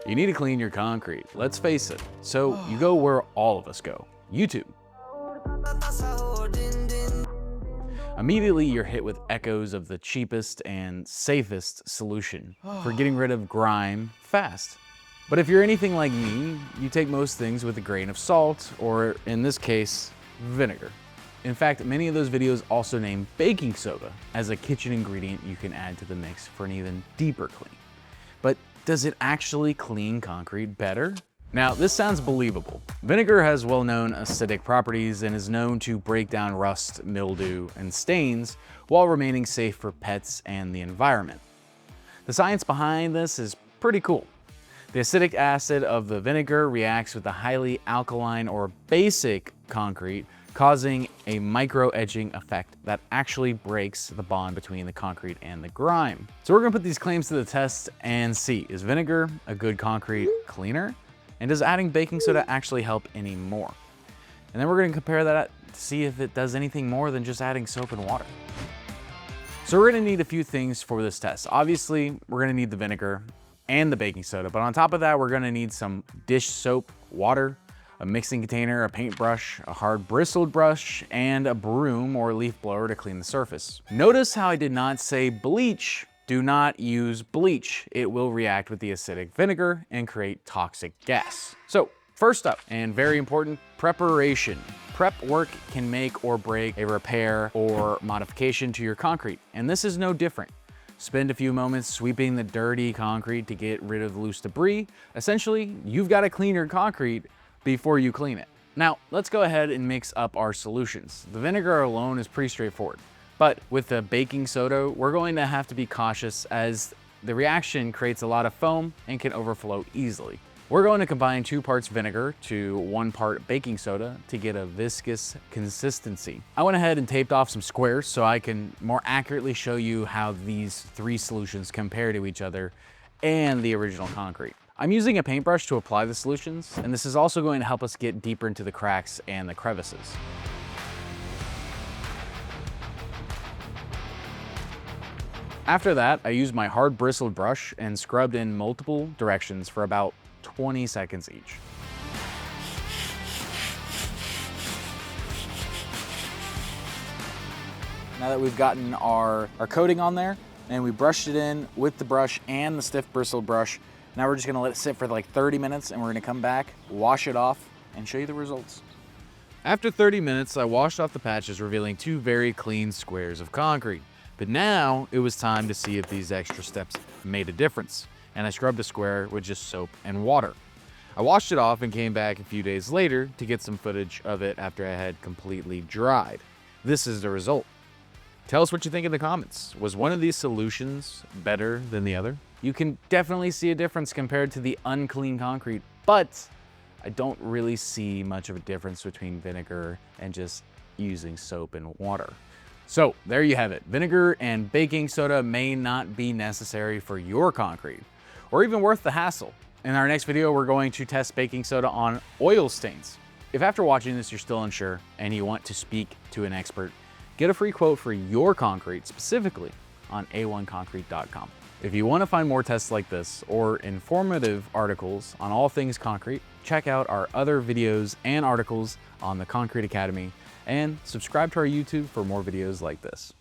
You need to clean your concrete, let's face it. So you go where all of us go, YouTube. Immediately you're hit with echoes of the cheapest and safest solution for getting rid of grime fast. But if you're anything like me, you take most things with a grain of salt, or in this case, vinegar. In fact, many of those videos also name baking soda as a kitchen ingredient you can add to the mix for an even deeper clean. But does it actually clean concrete better? Now, this sounds believable. Vinegar has well-known acidic properties and is known to break down rust, mildew, and stains while remaining safe for pets and the environment. The science behind this is pretty cool. The acidic acid of the vinegar reacts with the highly alkaline or basic concrete, causing a micro-edging effect that actually breaks the bond between the concrete and the grime. So we're gonna put these claims to the test and see, is vinegar a good concrete cleaner? And does adding baking soda actually help any more? And then we're gonna compare that to see if it does anything more than just adding soap and water. So we're gonna need a few things for this test. Obviously, we're gonna need the vinegar and the baking soda, but on top of that, we're gonna need some dish soap, water, a mixing container, a paintbrush, a hard bristled brush, and a broom or leaf blower to clean the surface. Notice how I did not say bleach. Do not use bleach. It will react with the acidic vinegar and create toxic gas. So first up, and very important, preparation. Prep work can make or break a repair or modification to your concrete, and this is no different. Spend a few moments sweeping the dirty concrete to get rid of the loose debris. Essentially, you've got to clean your concrete before you clean it. Now, let's go ahead and mix up our solutions. The vinegar alone is pretty straightforward, but with the baking soda, we're going to have to be cautious as the reaction creates a lot of foam and can overflow easily. We're going to combine 2 parts vinegar to 1 part baking soda to get a viscous consistency. I went ahead and taped off some squares so I can more accurately show you how these 3 solutions compare to each other and the original concrete. I'm using a paintbrush to apply the solutions, and this is also going to help us get deeper into the cracks and the crevices. After that, I used my hard bristled brush and scrubbed in multiple directions for about 20 seconds each. Now that we've gotten our coating on there and we brushed it in with the brush and the stiff bristled brush, now we're just gonna let it sit for like 30 minutes and we're gonna come back, wash it off, and show you the results. After 30 minutes, I washed off the patches, revealing 2 very clean squares of concrete. But now it was time to see if these extra steps made a difference, and I scrubbed a square with just soap and water. I washed it off and came back a few days later to get some footage of it after I had completely dried. This is the result. Tell us what you think in the comments. Was one of these solutions better than the other? You can definitely see a difference compared to the unclean concrete, but I don't really see much of a difference between vinegar and just using soap and water. So there you have it. Vinegar and baking soda may not be necessary for your concrete, or even worth the hassle. In our next video, we're going to test baking soda on oil stains. If after watching this you're still unsure and you want to speak to an expert, get a free quote for your concrete specifically on a1concrete.com. If you want to find more tests like this or informative articles on all things concrete, check out our other videos and articles on the Concrete Academy, and subscribe to our YouTube for more videos like this.